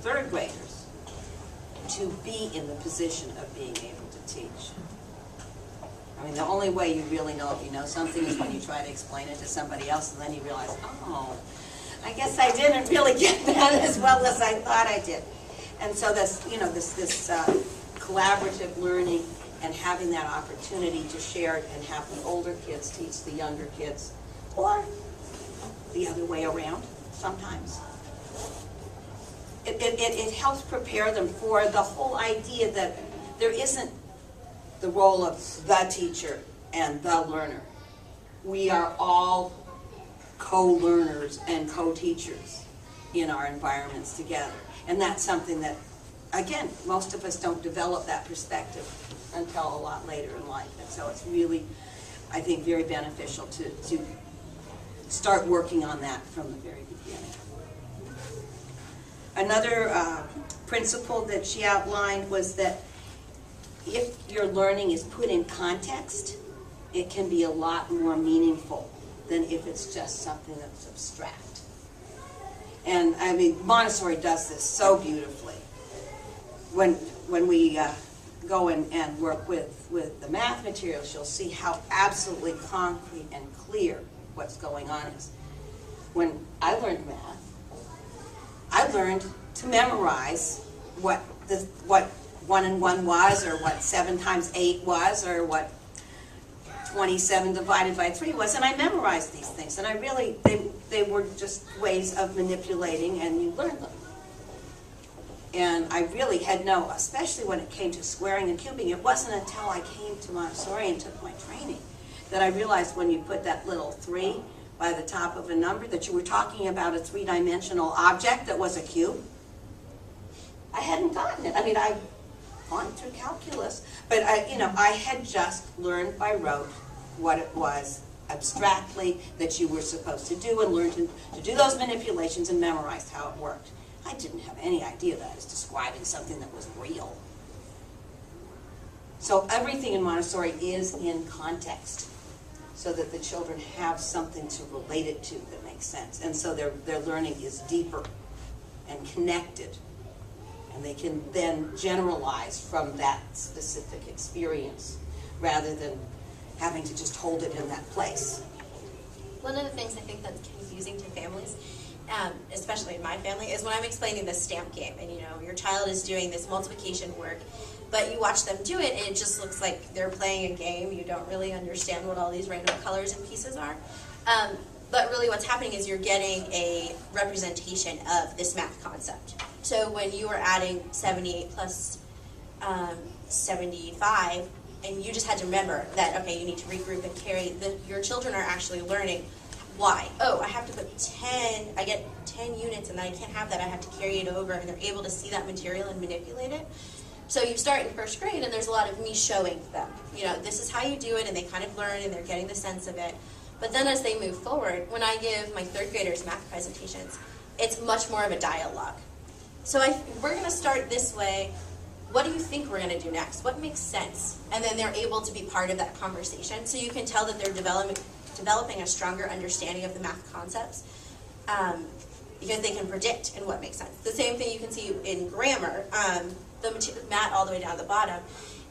third graders to be in the position of being able to teach. I mean, the only way you really know if you know something is when you try to explain it to somebody else, and then you realize, oh, I guess I didn't really get that as well as I thought I did. And so this, you know, this collaborative learning and having that opportunity to share it and have the older kids teach the younger kids, or the other way around sometimes. It helps prepare them for the whole idea that there isn't the role of the teacher and the learner. We are all co-learners and co-teachers in our environments together. And that's something that, again, most of us don't develop that perspective until a lot later in life. And so it's really, I think, very beneficial to start working on that from the very beginning. Another principle that she outlined was that if your learning is put in context, it can be a lot more meaningful than if it's just something that's abstract. And I mean, Montessori does this so beautifully. When we go and work with the math materials, you'll see how absolutely concrete and clear what's going on is. When I learned math, I learned to memorize what 1 and 1 was, or what 7 times 8 was, or what 27 divided by 3 was, and I memorized these things. And I really, they were just ways of manipulating, and you learn them. And I really had no, especially when it came to squaring and cubing, it wasn't until I came to Montessori and took my training that I realized when you put that little 3 by the top of a number that you were talking about a 3-dimensional object that was a cube. I hadn't gotten it. I mean, I'd gone through calculus, but I had just learned by rote what it was abstractly that you were supposed to do, and learned to do those manipulations and memorized how it worked. I didn't have any idea that I was describing something that was real. So everything in Montessori is in context, so that the children have something to relate it to that makes sense. And so their learning is deeper and connected. And they can then generalize from that specific experience rather than having to just hold it in that place. One of the things I think that's confusing to families, especially in my family, is when I'm explaining the stamp game, and your child is doing this multiplication work, but you watch them do it and it just looks like they're playing a game. You don't really understand what all these random colors and pieces are. But really what's happening is you're getting a representation of this math concept. So when you are adding 78 plus 75, and you just had to remember that, okay, you need to regroup and carry, your children are actually learning why. Oh, I have to put 10, I get 10 units and I can't have that, I have to carry it over, and they're able to see that material and manipulate it. So you start in first grade and there's a lot of me showing them, this is how you do it, and they kind of learn and they're getting the sense of it. But then as they move forward, when I give my third graders math presentations, it's much more of a dialogue. So we're going to start this way. What do you think we're going to do next? What makes sense? And then they're able to be part of that conversation. So you can tell that they're developing a stronger understanding of the math concepts because they can predict in what makes sense. The same thing you can see in grammar. The mat all the way down at the bottom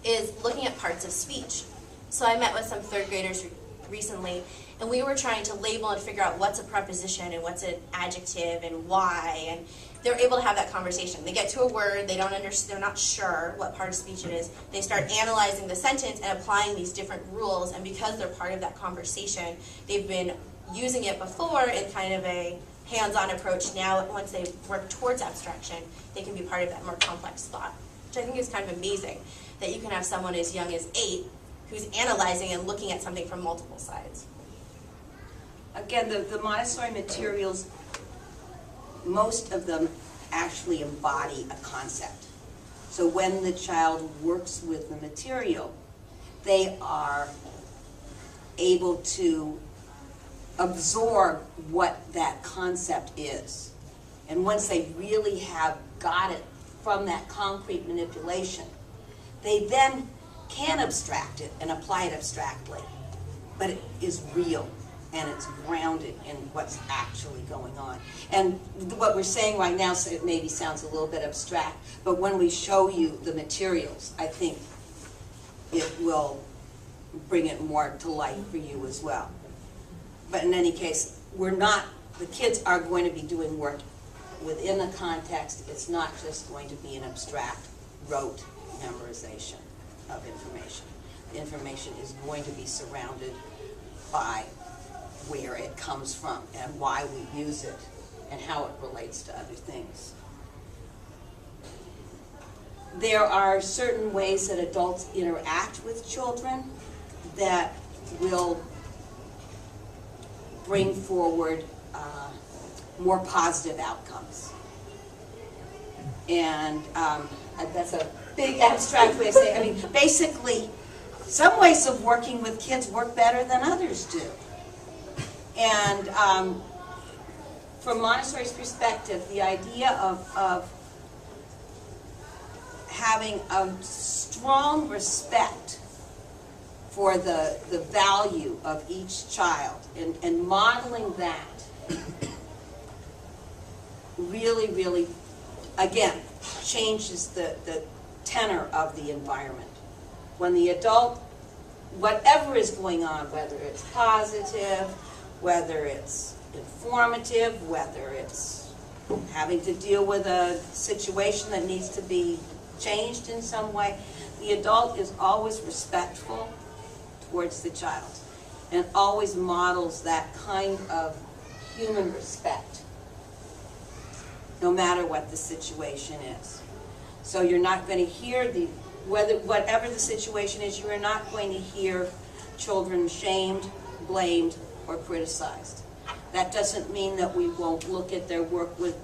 is looking at parts of speech. So I met with some third graders recently, and we were trying to label and figure out what's a preposition and what's an adjective and why, and they're able to have that conversation. They get to a word, they don't understand, they're not sure what part of speech it is. They start analyzing the sentence and applying these different rules, and because they're part of that conversation, they've been using it before in kind of a hands-on approach. Now, once they work towards abstraction, they can be part of that more complex thought, which I think is kind of amazing, that you can have someone as young as 8 who's analyzing and looking at something from multiple sides. Again, the Montessori materials, most of them actually embody a concept. So when the child works with the material, they are able to absorb what that concept is. And once they really have got it from that concrete manipulation, they then can abstract it and apply it abstractly. But it is real, and it's grounded in what's actually going on. And what we're saying right now, so it maybe sounds a little bit abstract, but when we show you the materials, I think it will bring it more to life for you as well. But in any case, the kids are going to be doing work within the context. It's not just going to be an abstract, rote memorization of information. The information is going to be surrounded by where it comes from and why we use it and how it relates to other things. There are certain ways that adults interact with children that will bring forward more positive outcomes. And that's a big abstract way of saying, I mean, basically, some ways of working with kids work better than others do. And from Montessori's perspective, the idea of having a strong respect for the value of each child and modeling that really, really, again, changes the tenor of the environment. When the adult, whatever is going on, whether it's positive, whether it's informative, whether it's having to deal with a situation that needs to be changed in some way, the adult is always respectful towards the child and always models that kind of human respect, no matter what the situation is. So you're not going to hear whatever the situation is, you are not going to hear children shamed, blamed, or criticized. That doesn't mean that we won't look at their work with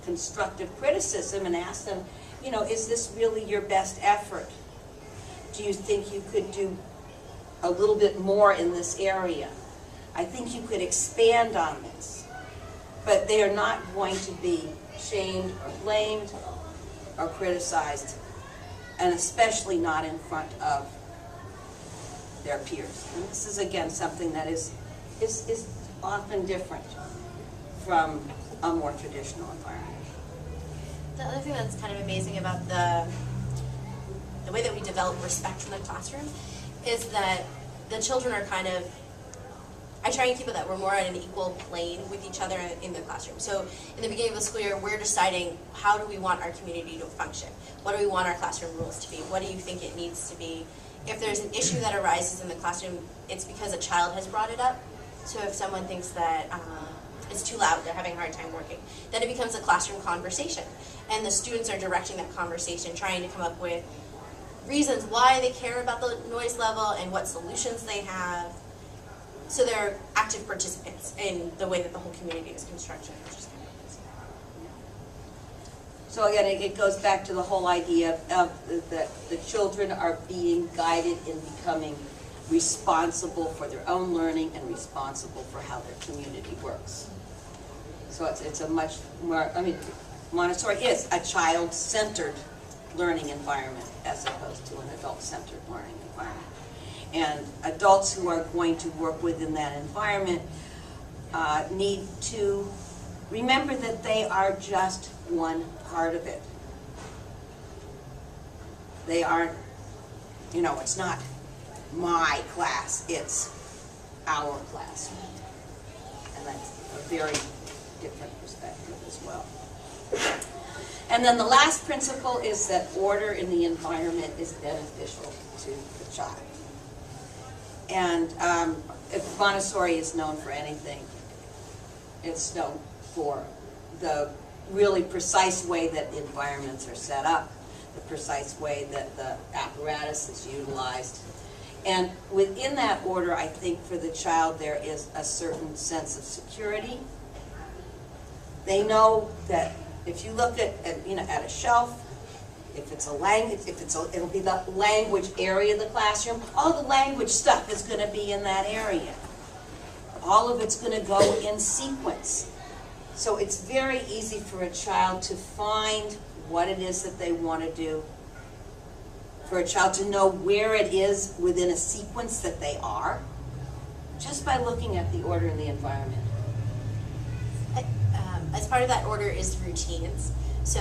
constructive criticism and ask them, is this really your best effort? Do you think you could do a little bit more in this area? I think you could expand on this. But they are not going to be shamed or blamed or criticized, and especially not in front of their peers. And this is, again, something that is often different from a more traditional environment. The other thing that's kind of amazing about the way that we develop respect in the classroom is that the children are kind of, I try and keep it that we're more on an equal plane with each other in the classroom. So in the beginning of the school year, we're deciding how do we want our community to function? What do we want our classroom rules to be? What do you think it needs to be? If there's an issue that arises in the classroom, it's because a child has brought it up. So if someone thinks that it's too loud, they're having a hard time working, then it becomes a classroom conversation. And the students are directing that conversation, trying to come up with reasons why they care about the noise level and what solutions they have. So they're active participants in the way that the whole community is constructed, which is kind of amazing. So again, it goes back to the whole idea of the children are being guided in becoming responsible for their own learning and responsible for how their community works. So it's a much more, Montessori is a child-centered learning environment as opposed to an adult-centered learning environment. And adults who are going to work within that environment need to remember that they are just one part of it. They aren't, it's not my class, it's our class. And that's a very different perspective as well. And then the last principle is that order in the environment is beneficial to the child. And if Montessori is known for anything, it's known for the really precise way that the environments are set up, the precise way that the apparatus is utilized. And within that order, I think for the child there is a certain sense of security. They know that if you look at a shelf, if it's a language, it'll be the language area of the classroom. All the language stuff is going to be in that area. All of it's going to go in sequence. So it's very easy for a child to find what it is that they want to do, for a child to know where it is within a sequence that they are, just by looking at the order in the environment. As part of that order is routines. So